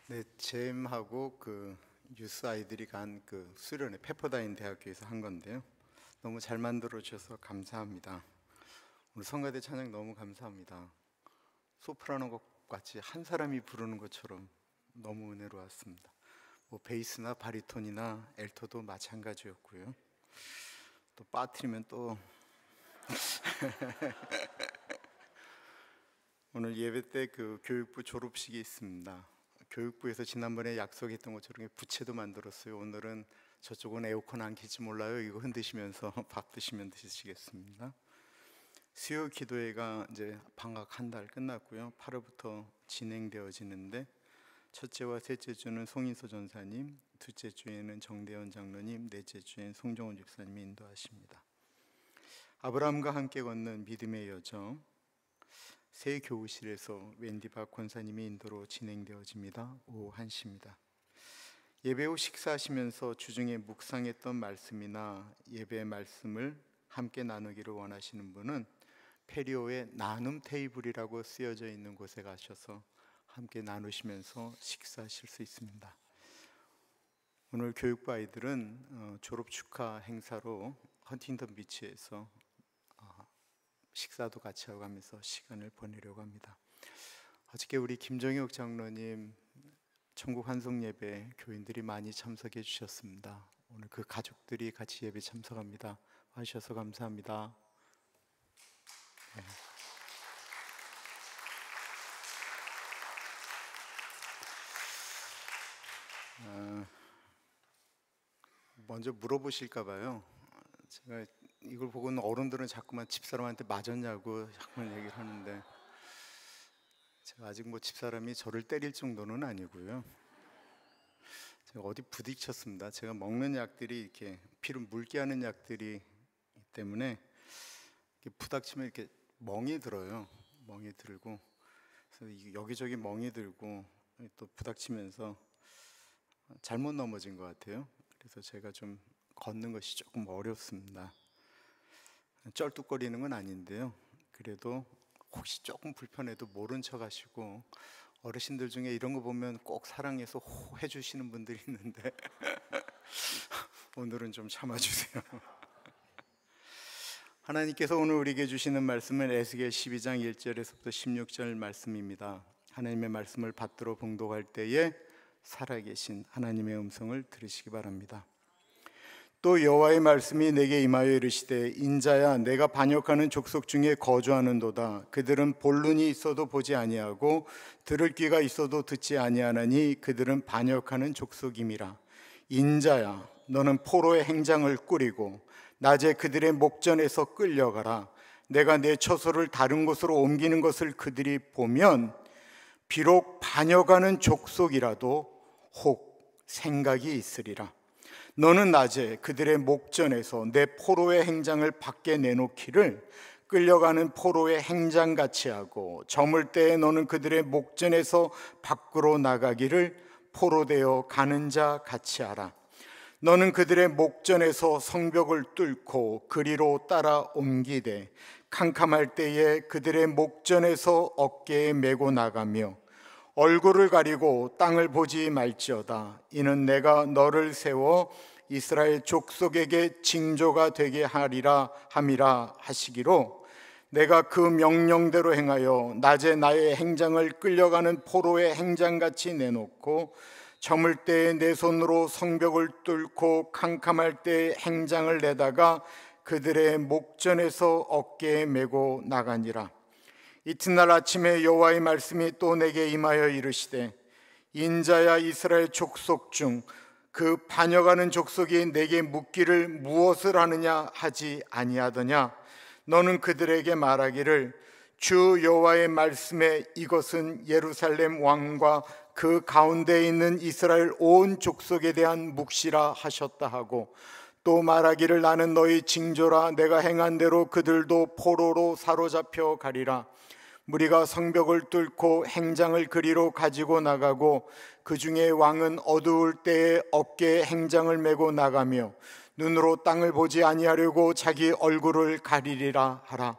네, 잼하고 그 유스 아이들이 간 그 수련회 페퍼다인 대학교에서 한 건데요. 너무 잘 만들어 주셔서 감사합니다. 오늘 성가대 찬양 너무 감사합니다. 소프라노 것 같이 한 사람이 부르는 것처럼 너무 은혜로웠습니다. 뭐 베이스나 바리톤이나 엘토도 마찬가지였고요. 또 빠뜨리면 또 오늘 예배 때 그 교육부 졸업식이 있습니다. 교육부에서 지난번에 약속했던 것처럼 부채도 만들었어요. 오늘은 저쪽은 에어컨 안 켜지 몰라요. 이거 흔드시면서 밥 드시면 드시겠습니다. 수요 기도회가 이제 방학 한 달 끝났고요. 8월부터 진행되어지는데 첫째와 셋째 주는 송인서 전사님, 둘째 주에는 정대원 장로님, 넷째 주엔 송정훈 집사님이 인도하십니다. 아브라함과 함께 걷는 믿음의 여정, 새 교우실에서 웬디박 권사님의 인도로 진행되어집니다. 오후 1시입니다. 예배 후 식사하시면서 주중에 묵상했던 말씀이나 예배 말씀을 함께 나누기를 원하시는 분은 페리오의 나눔 테이블이라고 쓰여져 있는 곳에 가셔서 함께 나누시면서 식사하실 수 있습니다. 오늘 교육부 아이들은 졸업 축하 행사로 헌팅턴 비치에서 식사도 같이 하고 가면서 시간을 보내려고 합니다. 어저께 우리 김정혁 장로님 천국 환송 예배 교인들이 많이 참석해 주셨습니다. 오늘 그 가족들이 같이 예배 참석합니다. 와주셔서 감사합니다. 네. 먼저 물어보실까 봐요. 제가 이걸 보고는 어른들은 자꾸만 집사람한테 맞았냐고 자꾸만 얘기를 하는데, 제가 아직 뭐 집사람이 저를 때릴 정도는 아니고요. 제가 어디 부딪혔습니다. 제가 먹는 약들이 이렇게 피를 묽게 하는 약들이 때문에 이렇게 부닥치면 이렇게 멍이 들어요. 멍이 들고, 그래서 여기저기 멍이 들고 또 부닥치면서 잘못 넘어진 것 같아요. 그래서 제가 좀 걷는 것이 조금 어렵습니다. 쩔뚝거리는 건 아닌데요. 그래도 혹시 조금 불편해도 모른 척 하시고, 어르신들 중에 이런 거 보면 꼭 사랑해서 호 해주시는 분들이 있는데 오늘은 좀 참아주세요. 하나님께서 오늘 우리에게 주시는 말씀은 에스겔 12장 1절에서부터 16절 말씀입니다. 하나님의 말씀을 받들어 봉독할 때에 살아계신 하나님의 음성을 들으시기 바랍니다. 또 여호와의 말씀이 내게 임하여 이르시되, 인자야, 내가 반역하는 족속 중에 거주하는도다. 그들은 볼 눈이 있어도 보지 아니하고 들을 귀가 있어도 듣지 아니하나니 그들은 반역하는 족속임이라. 인자야, 너는 포로의 행장을 꾸리고 낮에 그들의 목전에서 끌려가라. 내가 내 처소를 다른 곳으로 옮기는 것을 그들이 보면 비록 반역하는 족속이라도 혹 생각이 있으리라. 너는 낮에 그들의 목전에서 내 포로의 행장을 밖에 내놓기를 끌려가는 포로의 행장같이 하고, 저물 때에 너는 그들의 목전에서 밖으로 나가기를 포로되어 가는 자 같이 하라. 너는 그들의 목전에서 성벽을 뚫고 그리로 따라 옮기되 캄캄할 때에 그들의 목전에서 어깨에 메고 나가며 얼굴을 가리고 땅을 보지 말지어다. 이는 내가 너를 세워 이스라엘 족속에게 징조가 되게 하리라 함이라 하시기로, 내가 그 명령대로 행하여 낮에 나의 행장을 끌려가는 포로의 행장같이 내놓고, 저물 때에 내 손으로 성벽을 뚫고 캄캄할 때에 행장을 내다가 그들의 목전에서 어깨에 메고 나가니라. 이튿날 아침에 여호와의 말씀이 또 내게 임하여 이르시되, 인자야, 이스라엘 족속 중 그 반역하는 족속이 내게 묻기를 무엇을 하느냐 하지 아니하더냐. 너는 그들에게 말하기를, 주 여호와의 말씀에 이것은 예루살렘 왕과 그 가운데 있는 이스라엘 온 족속에 대한 묵시라 하셨다 하고, 또 말하기를, 나는 너희 징조라. 내가 행한 대로 그들도 포로로 사로잡혀 가리라. 무리가 성벽을 뚫고 행장을 그리로 가지고 나가고, 그 중에 왕은 어두울 때에 어깨에 행장을 메고 나가며 눈으로 땅을 보지 아니하려고 자기 얼굴을 가리리라 하라.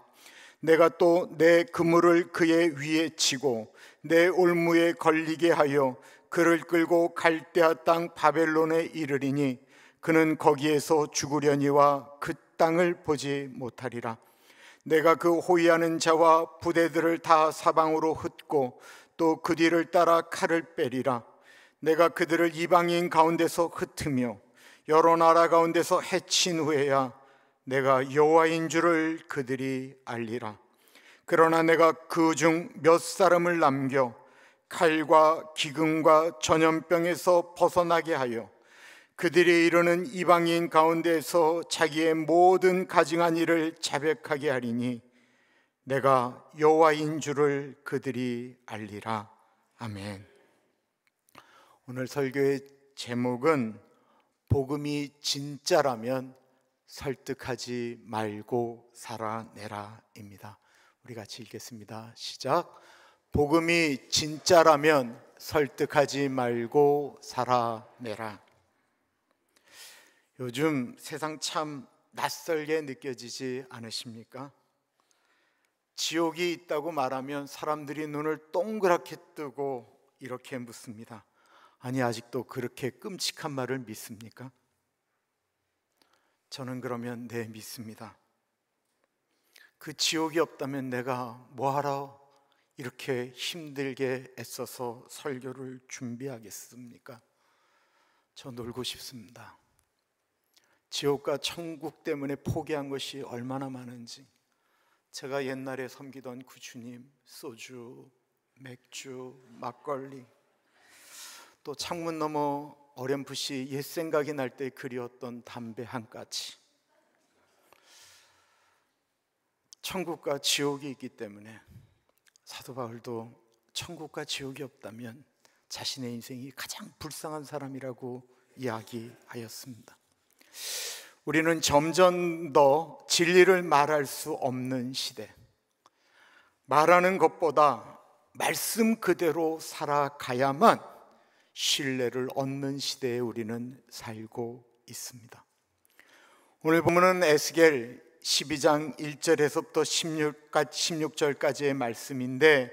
내가 또 내 그물을 그의 위에 치고 내 올무에 걸리게 하여 그를 끌고 갈대아 땅 바벨론에 이르리니 그는 거기에서 죽으려니와 그 땅을 보지 못하리라. 내가 그 호위하는 자와 부대들을 다 사방으로 흩고 또 그 뒤를 따라 칼을 빼리라. 내가 그들을 이방인 가운데서 흩으며 여러 나라 가운데서 해친 후에야 내가 여호와인 줄을 그들이 알리라. 그러나 내가 그 중 몇 사람을 남겨 칼과 기근과 전염병에서 벗어나게 하여 그들이 이르는 이방인 가운데서 자기의 모든 가증한 일을 자백하게 하리니 내가 여호와인 줄을 그들이 알리라. 아멘. 오늘 설교의 제목은 복음이 진짜라면 설득하지 말고 살아내라입니다. 우리 같이 읽겠습니다. 시작. 복음이 진짜라면 설득하지 말고 살아내라. 요즘 세상 참 낯설게 느껴지지 않으십니까? 지옥이 있다고 말하면 사람들이 눈을 동그랗게 뜨고 이렇게 묻습니다. 아니, 아직도 그렇게 끔찍한 말을 믿습니까? 저는 그러면 네, 믿습니다. 그 지옥이 없다면 내가 뭐하러 이렇게 힘들게 애써서 설교를 준비하겠습니까? 저 놀고 싶습니다. 지옥과 천국 때문에 포기한 것이 얼마나 많은지. 제가 옛날에 섬기던 그 주님, 소주, 맥주, 막걸리, 또 창문 너머 어렴풋이 옛 생각이 날 때 그리웠던 담배 한 가지. 천국과 지옥이 있기 때문에 사도 바울도 천국과 지옥이 없다면 자신의 인생이 가장 불쌍한 사람이라고 이야기하였습니다. 우리는 점점 더 진리를 말할 수 없는 시대, 말하는 것보다 말씀 그대로 살아가야만 신뢰를 얻는 시대에 우리는 살고 있습니다. 오늘 본문은 에스겔 12장 1절에서부터 16절까지의 말씀인데,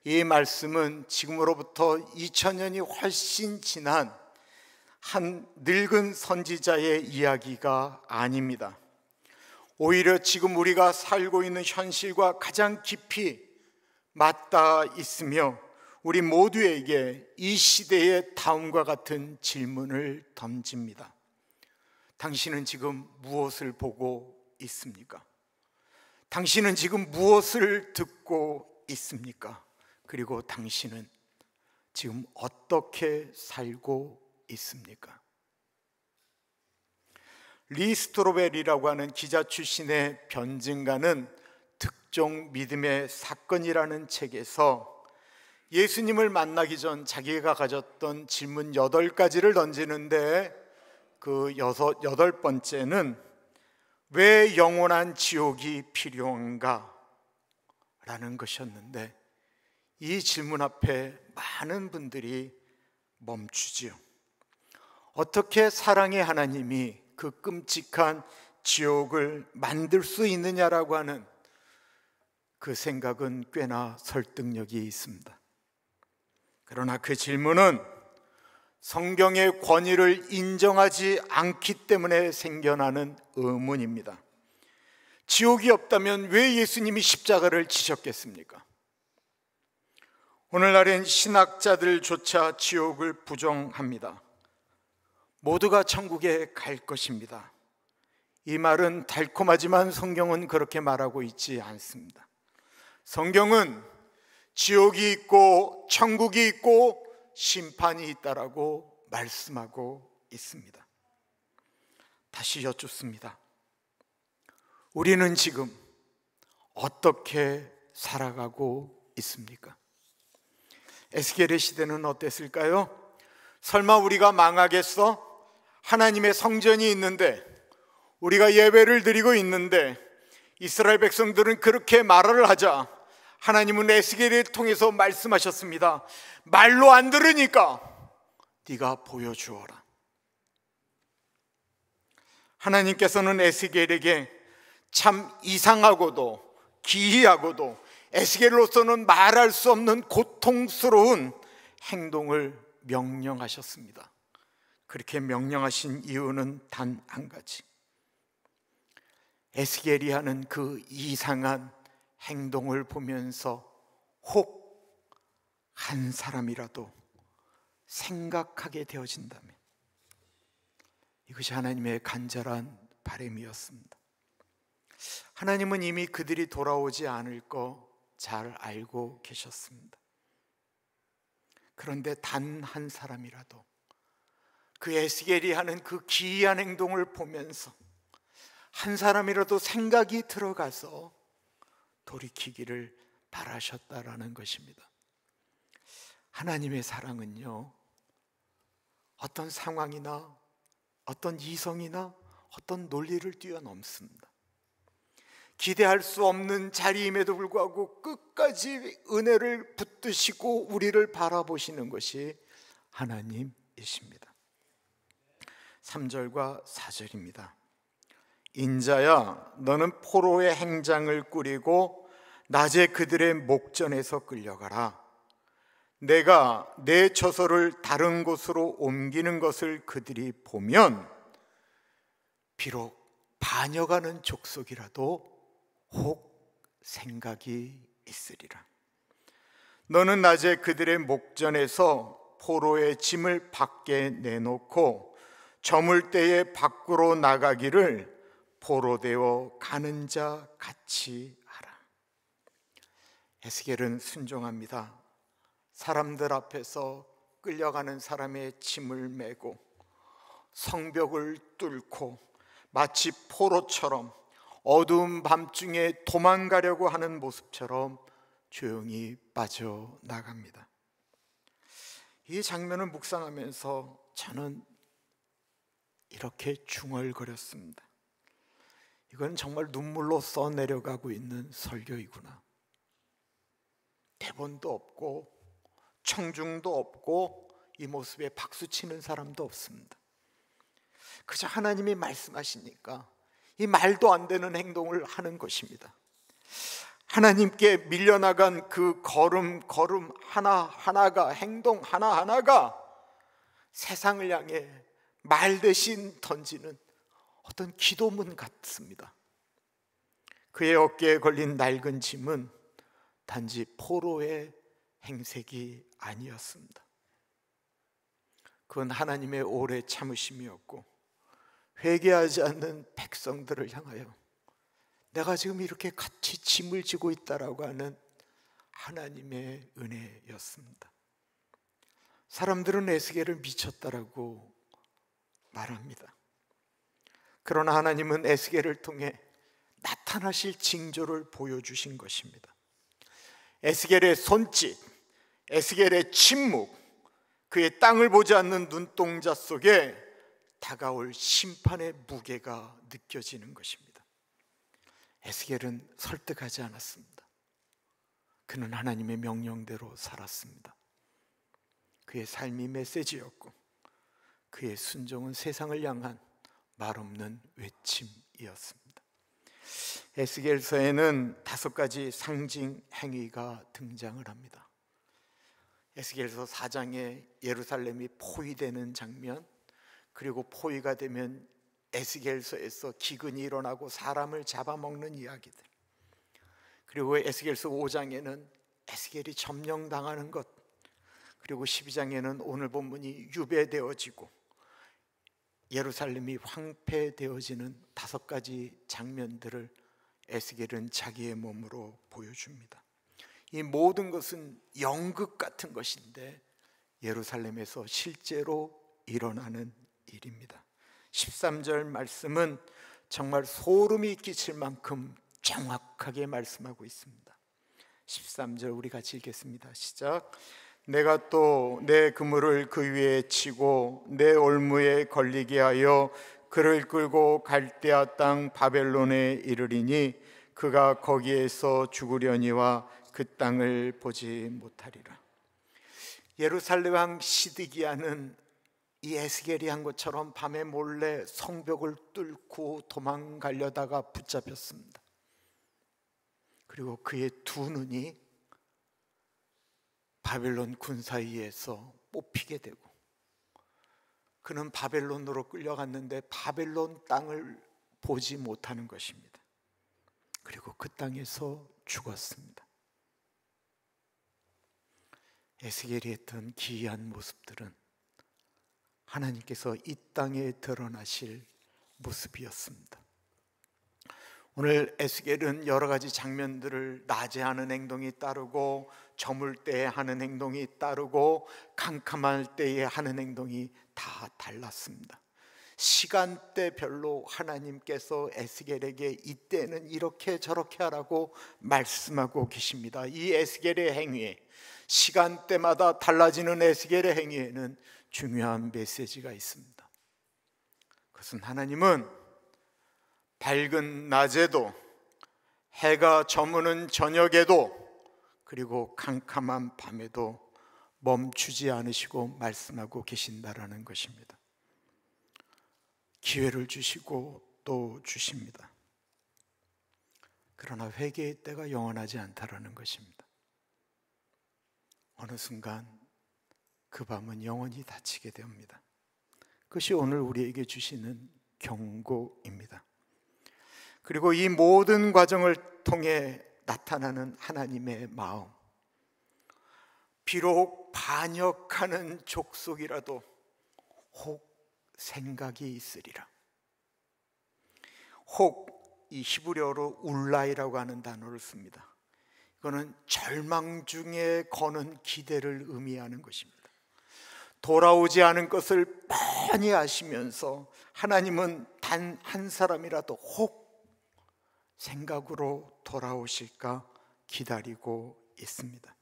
이 말씀은 지금으로부터 2000년이 훨씬 지난 한 늙은 선지자의 이야기가 아닙니다. 오히려 지금 우리가 살고 있는 현실과 가장 깊이 맞닿아 있으며 우리 모두에게 이 시대의 다음과 같은 질문을 던집니다. 당신은 지금 무엇을 보고 있습니까? 당신은 지금 무엇을 듣고 있습니까? 그리고 당신은 지금 어떻게 살고 있습니까? 리 스트로벨이라고 하는 기자 출신의 변증가는 특종 믿음의 사건이라는 책에서 예수님을 만나기 전 자기가 가졌던 질문 8가지를 던지는데, 그 8번째는 왜 영원한 지옥이 필요한가? 라는 것이었는데, 이 질문 앞에 많은 분들이 멈추지요. 어떻게 사랑의 하나님이 그 끔찍한 지옥을 만들 수 있느냐라고 하는 그 생각은 꽤나 설득력이 있습니다. 그러나 그 질문은 성경의 권위를 인정하지 않기 때문에 생겨나는 의문입니다. 지옥이 없다면 왜 예수님이 십자가를 지셨겠습니까? 오늘날엔 신학자들조차 지옥을 부정합니다. 모두가 천국에 갈 것입니다. 이 말은 달콤하지만 성경은 그렇게 말하고 있지 않습니다. 성경은 지옥이 있고 천국이 있고 심판이 있다라고 말씀하고 있습니다. 다시 여쭙습니다. 우리는 지금 어떻게 살아가고 있습니까? 에스겔의 시대는 어땠을까요? 설마 우리가 망하겠어? 하나님의 성전이 있는데, 우리가 예배를 드리고 있는데, 이스라엘 백성들은 그렇게 말을 하자 하나님은 에스겔을 통해서 말씀하셨습니다. 말로 안 들으니까 네가 보여주어라. 하나님께서는 에스겔에게 참 이상하고도 기이하고도 에스겔로서는 말할 수 없는 고통스러운 행동을 명령하셨습니다. 그렇게 명령하신 이유는 단 한 가지. 에스겔이 하는 그 이상한 행동을 보면서 혹 한 사람이라도 생각하게 되어진다면, 이것이 하나님의 간절한 바람이었습니다. 하나님은 이미 그들이 돌아오지 않을 거 잘 알고 계셨습니다. 그런데 단 한 사람이라도 그 에스겔이 하는 그 기이한 행동을 보면서 한 사람이라도 생각이 들어가서 돌이키기를 바라셨다라는 것입니다. 하나님의 사랑은요, 어떤 상황이나 어떤 이성이나 어떤 논리를 뛰어넘습니다. 기대할 수 없는 자리임에도 불구하고 끝까지 은혜를 붙드시고 우리를 바라보시는 것이 하나님이십니다. 3절과 4절입니다. 인자야, 너는 포로의 행장을 꾸리고 낮에 그들의 목전에서 끌려가라. 내가 내 처소를 다른 곳으로 옮기는 것을 그들이 보면 비록 반역하는 족속이라도 혹 생각이 있으리라. 너는 낮에 그들의 목전에서 포로의 짐을 밖에 내놓고 저물 때에 밖으로 나가기를 포로되어 가는 자 같이 하라. 에스겔은 순종합니다. 사람들 앞에서 끌려가는 사람의 짐을 메고 성벽을 뚫고 마치 포로처럼 어두운 밤중에 도망가려고 하는 모습처럼 조용히 빠져나갑니다. 이 장면을 묵상하면서 저는 이렇게 중얼거렸습니다. 이건 정말 눈물로 써내려가고 있는 설교이구나. 대본도 없고 청중도 없고 이 모습에 박수치는 사람도 없습니다. 그저 하나님이 말씀하시니까 이 말도 안 되는 행동을 하는 것입니다. 하나님께 밀려나간 그 걸음 하나하나가, 행동 하나하나가 세상을 향해 말 대신 던지는 어떤 기도문 같습니다. 그의 어깨에 걸린 낡은 짐은 단지 포로의 행색이 아니었습니다. 그건 하나님의 오래 참으심이었고, 회개하지 않는 백성들을 향하여 내가 지금 이렇게 같이 짐을 지고 있다라고 하는 하나님의 은혜였습니다. 사람들은 에스겔을 미쳤다라고 말합니다. 그러나 하나님은 에스겔을 통해 나타나실 징조를 보여주신 것입니다. 에스겔의 손짓, 에스겔의 침묵, 그의 땅을 보지 않는 눈동자 속에 다가올 심판의 무게가 느껴지는 것입니다. 에스겔은 설득하지 않았습니다. 그는 하나님의 명령대로 살았습니다. 그의 삶이 메시지였고 그의 순종은 세상을 향한 말없는 외침이었습니다. 에스겔서에는 5가지 상징 행위가 등장을 합니다. 에스겔서 4장에 예루살렘이 포위되는 장면, 그리고 포위가 되면 에스겔서에서 기근이 일어나고 사람을 잡아먹는 이야기들, 그리고 에스겔서 5장에는 에스겔이 점령당하는 것, 그리고 12장에는 오늘 본문이 유배되어지고 예루살렘이 황폐되어지는 5가지 장면들을 에스겔은 자기의 몸으로 보여줍니다. 이 모든 것은 연극 같은 것인데 예루살렘에서 실제로 일어나는 일입니다. 13절 말씀은 정말 소름이 끼칠 만큼 정확하게 말씀하고 있습니다. 13절 우리 같이 읽겠습니다. 시작. 내가 또 내 그물을 그 위에 치고 내 올무에 걸리게 하여 그를 끌고 갈대아 땅 바벨론에 이르리니 그가 거기에서 죽으려니와 그 땅을 보지 못하리라. 예루살렘 왕 시드기야는 이 에스겔이 한 것처럼 밤에 몰래 성벽을 뚫고 도망가려다가 붙잡혔습니다. 그리고 그의 2 눈이 바벨론 군사위에서 뽑히게 되고, 그는 바벨론으로 끌려갔는데 바벨론 땅을 보지 못하는 것입니다. 그리고 그 땅에서 죽었습니다. 에스겔이 했던 기이한 모습들은 하나님께서 이 땅에 드러나실 모습이었습니다. 오늘 에스겔은 여러 가지 장면들을 낮에 하는 행동이 따르고, 저물 때에 하는 행동이 따르고, 캄캄할 때에 하는 행동이 다 달랐습니다. 시간대별로 하나님께서 에스겔에게 이때는 이렇게 저렇게 하라고 말씀하고 계십니다. 이 에스겔의 행위에, 시간대마다 달라지는 에스겔의 행위에는 중요한 메시지가 있습니다. 그것은 하나님은 밝은 낮에도, 해가 저무는 저녁에도, 그리고 캄캄한 밤에도 멈추지 않으시고 말씀하고 계신다라는 것입니다. 기회를 주시고 또 주십니다. 그러나 회개의 때가 영원하지 않다라는 것입니다. 어느 순간 그 밤은 영원히 닫히게 됩니다. 그것이 오늘 우리에게 주시는 경고입니다. 그리고 이 모든 과정을 통해 나타나는 하나님의 마음, 비록 반역하는 족속이라도 혹 생각이 있으리라. 혹, 이 히브리어로 울라이라고 하는 단어를 씁니다. 이거는 절망 중에 거는 기대를 의미하는 것입니다. 돌아오지 않은 것을 뻔히 아시면서 하나님은 단 한 사람이라도 혹 생각으로 돌아오실까 기다리고 있습니다.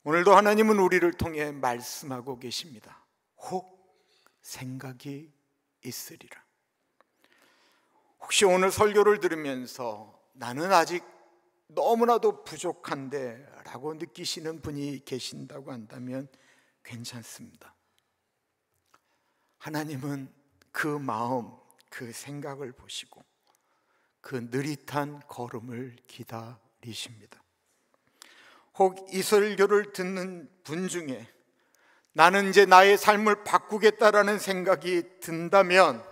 오늘도 하나님은 우리를 통해 말씀하고 계십니다. 혹 생각이 있으리라. 혹시 오늘 설교를 들으면서 나는 아직 너무나도 부족한데 라고 느끼시는 분이 계신다고 한다면 괜찮습니다. 하나님은 그 마음, 그 생각을 보시고 그 느릿한 걸음을 기다리십니다. 혹 이 설교를 듣는 분 중에 나는 이제 나의 삶을 바꾸겠다라는 생각이 든다면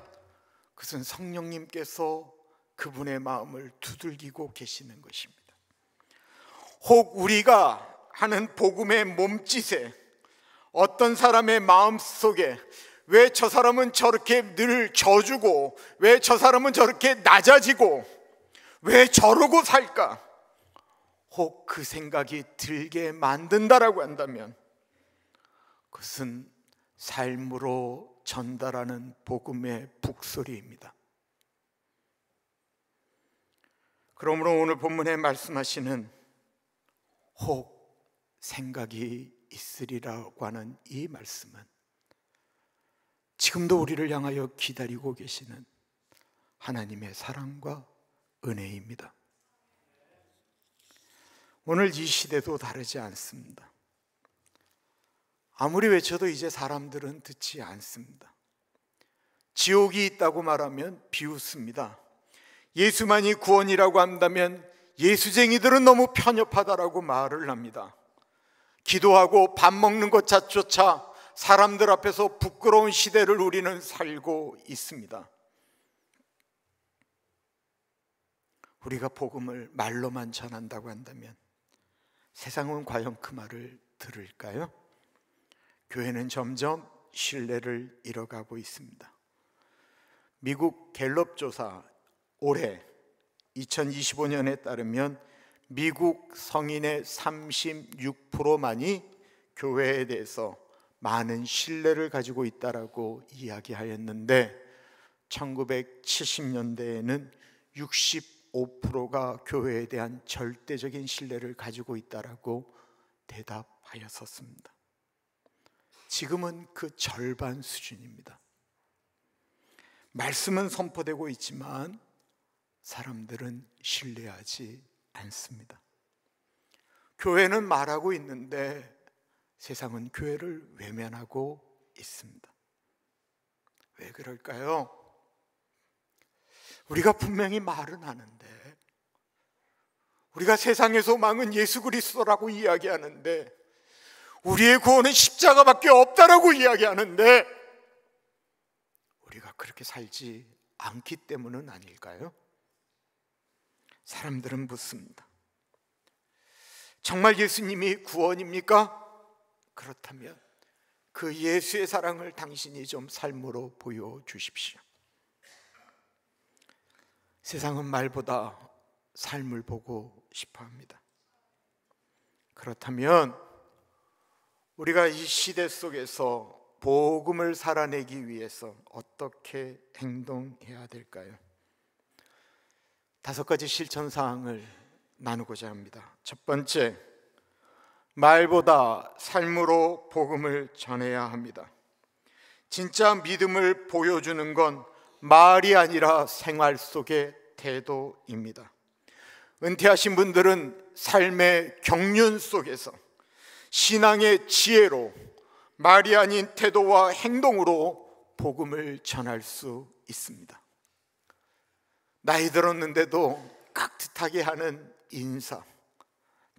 그것은 성령님께서 그분의 마음을 두들기고 계시는 것입니다. 혹 우리가 하는 복음의 몸짓에 어떤 사람의 마음속에 왜 저 사람은 저렇게 늘 져주고, 왜 저 사람은 저렇게 낮아지고, 왜 저러고 살까? 혹 그 생각이 들게 만든다라고 한다면 그것은 삶으로 전달하는 복음의 북소리입니다. 그러므로 오늘 본문에 말씀하시는 혹 생각이 있으리라고 하는 이 말씀은 지금도 우리를 향하여 기다리고 계시는 하나님의 사랑과 은혜입니다. 오늘 이 시대도 다르지 않습니다. 아무리 외쳐도 이제 사람들은 듣지 않습니다. 지옥이 있다고 말하면 비웃습니다. 예수만이 구원이라고 한다면 예수쟁이들은 너무 편협하다라고 말을 합니다. 기도하고 밥 먹는 것 자조차 사람들 앞에서 부끄러운 시대를 우리는 살고 있습니다. 우리가 복음을 말로만 전한다고 한다면 세상은 과연 그 말을 들을까요? 교회는 점점 신뢰를 잃어가고 있습니다. 미국 갤럽 조사 올해 2025년에 따르면 미국 성인의 36%만이 교회에 대해서 많은 신뢰를 가지고 있다라고 이야기하였는데 1970년대에는 65%가 교회에 대한 절대적인 신뢰를 가지고 있다라고 대답하였었습니다. 지금은 그 절반 수준입니다. 말씀은 선포되고 있지만 사람들은 신뢰하지 않습니다. 교회는 말하고 있는데 세상은 교회를 외면하고 있습니다. 왜 그럴까요? 우리가 분명히 말은 하는데, 우리가 세상의 소망은 예수 그리스도라고 이야기하는데, 우리의 구원은 십자가밖에 없다라고 이야기하는데 우리가 그렇게 살지 않기 때문은 아닐까요? 사람들은 묻습니다. 정말 예수님이 구원입니까? 그렇다면 그 예수의 사랑을 당신이 좀 삶으로 보여주십시오. 세상은 말보다 삶을 보고 싶어 합니다. 그렇다면 우리가 이 시대 속에서 복음을 살아내기 위해서 어떻게 행동해야 될까요? 5가지 실천 사항을 나누고자 합니다. 첫 번째, 말보다 삶으로 복음을 전해야 합니다. 진짜 믿음을 보여주는 건 말이 아니라 생활 속의 태도입니다. 은퇴하신 분들은 삶의 경륜 속에서 신앙의 지혜로 말이 아닌 태도와 행동으로 복음을 전할 수 있습니다. 나이 들었는데도 깍듯하게 하는 인사,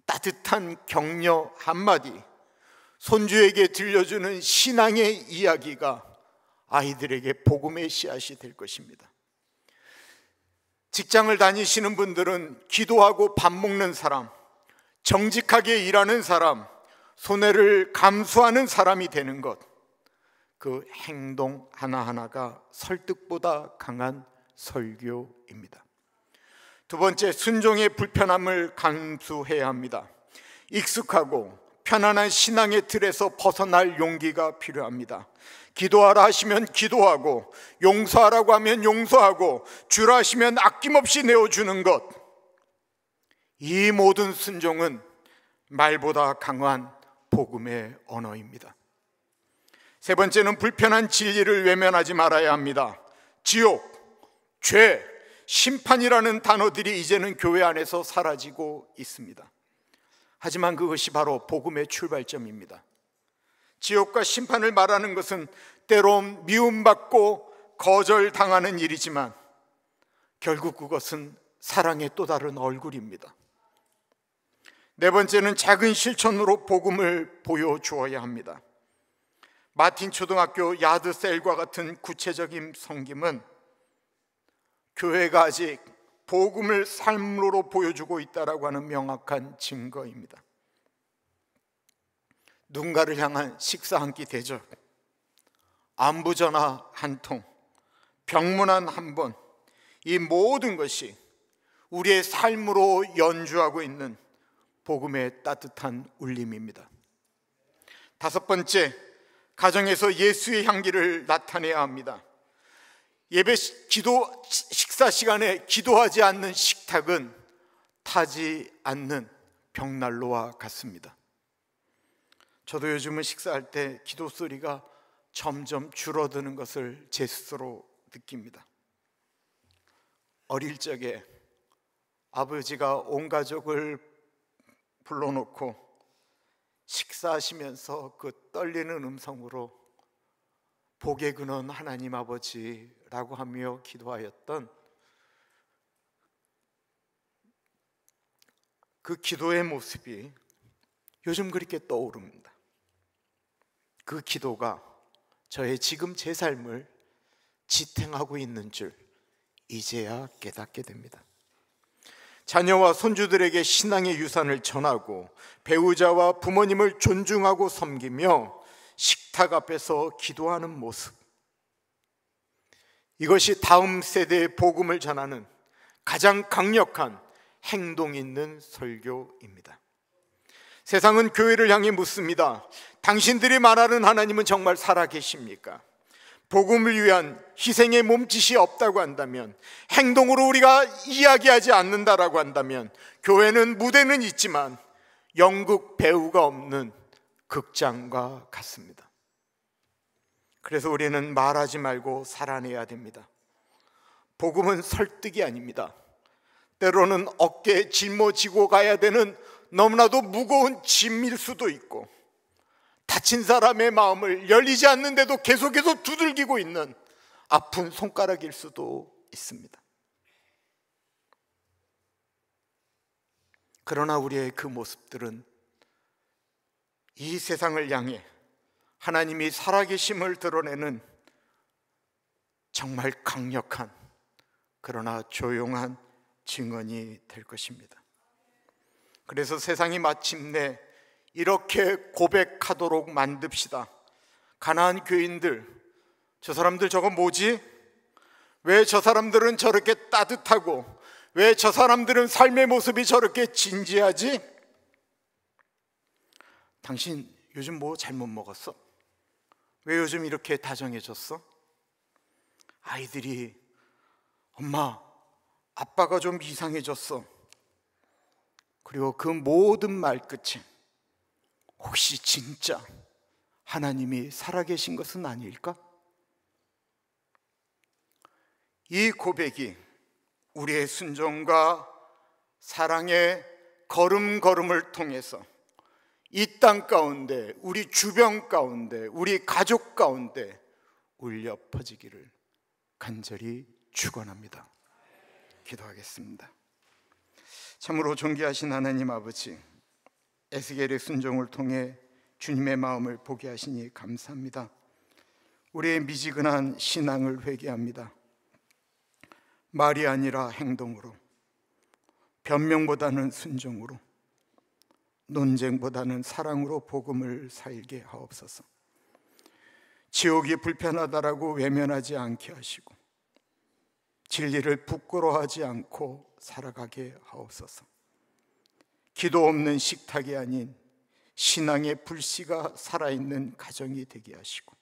따뜻한 격려 한마디, 손주에게 들려주는 신앙의 이야기가 아이들에게 복음의 씨앗이 될 것입니다. 직장을 다니시는 분들은 기도하고 밥 먹는 사람, 정직하게 일하는 사람, 손해를 감수하는 사람이 되는 것, 그 행동 하나하나가 설득보다 강한 설교입니다. 두 번째, 순종의 불편함을 감수해야 합니다. 익숙하고 편안한 신앙의 틀에서 벗어날 용기가 필요합니다. 기도하라 하시면 기도하고, 용서하라고 하면 용서하고, 주라 하시면 아낌없이 내어주는 것, 이 모든 순종은 말보다 강한 복음의 언어입니다. 세 번째는 불편한 진리를 외면하지 말아야 합니다. 지옥, 죄, 심판이라는 단어들이 이제는 교회 안에서 사라지고 있습니다. 하지만 그것이 바로 복음의 출발점입니다. 지옥과 심판을 말하는 것은 때론 미움받고 거절당하는 일이지만 결국 그것은 사랑의 또 다른 얼굴입니다. 네 번째는 작은 실천으로 복음을 보여주어야 합니다. 마틴 초등학교 야드셀과 같은 구체적인 섬김은 교회가 아직 복음을 삶으로 보여주고 있다고 하는 명확한 증거입니다. 누군가를 향한 식사 한 끼 대접, 안부 전화 한 통, 병문안 한 번, 이 모든 것이 우리의 삶으로 연주하고 있는 복음의 따뜻한 울림입니다. 다섯 번째, 가정에서 예수의 향기를 나타내야 합니다. 예배 식사 시간에 기도하지 않는 식탁은 타지 않는 벽난로와 같습니다. 저도 요즘은 식사할 때 기도 소리가 점점 줄어드는 것을 제 스스로 느낍니다. 어릴 적에 아버지가 온 가족을 불러놓고 식사하시면서 그 떨리는 음성으로 복의 근원 하나님 아버지라고 하며 기도하였던 그 기도의 모습이 요즘 그렇게 떠오릅니다. 그 기도가 저의 지금 제 삶을 지탱하고 있는 줄 이제야 깨닫게 됩니다. 자녀와 손주들에게 신앙의 유산을 전하고 배우자와 부모님을 존중하고 섬기며 식탁 앞에서 기도하는 모습, 이것이 다음 세대의 복음을 전하는 가장 강력한 행동 있는 설교입니다. 세상은 교회를 향해 묻습니다. 당신들이 말하는 하나님은 정말 살아계십니까? 복음을 위한 희생의 몸짓이 없다고 한다면, 행동으로 우리가 이야기하지 않는다라고 한다면, 교회는 무대는 있지만 연극 배우가 없는 극장과 같습니다. 그래서 우리는 말하지 말고 살아내야 됩니다. 복음은 설득이 아닙니다. 때로는 어깨에 짊어지고 가야 되는 너무나도 무거운 짐일 수도 있고, 다친 사람의 마음을 열리지 않는데도 계속해서 두들기고 있는 아픈 손가락일 수도 있습니다. 그러나 우리의 그 모습들은 이 세상을 향해 하나님이 살아계심을 드러내는 정말 강력한 그러나 조용한 증언이 될 것입니다. 그래서 세상이 마침내 이렇게 고백하도록 만듭시다. 가나안 교인들, 저 사람들 저거 뭐지? 왜 저 사람들은 저렇게 따뜻하고 왜 저 사람들은 삶의 모습이 저렇게 진지하지? 당신 요즘 뭐 잘못 먹었어? 왜 요즘 이렇게 다정해졌어? 아이들이 엄마, 아빠가 좀 이상해졌어. 그리고 그 모든 말 끝에 혹시 진짜 하나님이 살아계신 것은 아닐까? 이 고백이 우리의 순종과 사랑의 걸음걸음을 통해서 이 땅 가운데, 우리 주변 가운데, 우리 가족 가운데 울려 퍼지기를 간절히 축원합니다. 기도하겠습니다. 참으로 존귀하신 하나님 아버지, 에스겔의 순종을 통해 주님의 마음을 보게 하시니 감사합니다. 우리의 미지근한 신앙을 회개합니다. 말이 아니라 행동으로, 변명보다는 순종으로, 논쟁보다는 사랑으로 복음을 살게 하옵소서. 지옥이 불편하다라고 외면하지 않게 하시고 진리를 부끄러워하지 않고 살아가게 하옵소서. 기도 없는 식탁이 아닌 신앙의 불씨가 살아있는 가정이 되게 하시고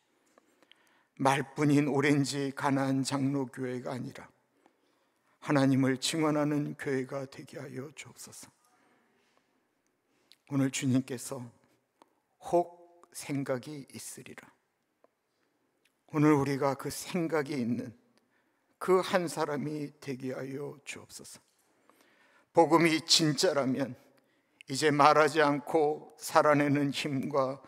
말뿐인 오렌지 가나안 장로교회가 아니라 하나님을 증언하는 교회가 되게 하여 주옵소서. 오늘 주님께서 혹 생각이 있으리라. 오늘 우리가 그 생각이 있는 그 한 사람이 되게 하여 주옵소서. 복음이 진짜라면 이제 말하지 않고 살아내는 힘과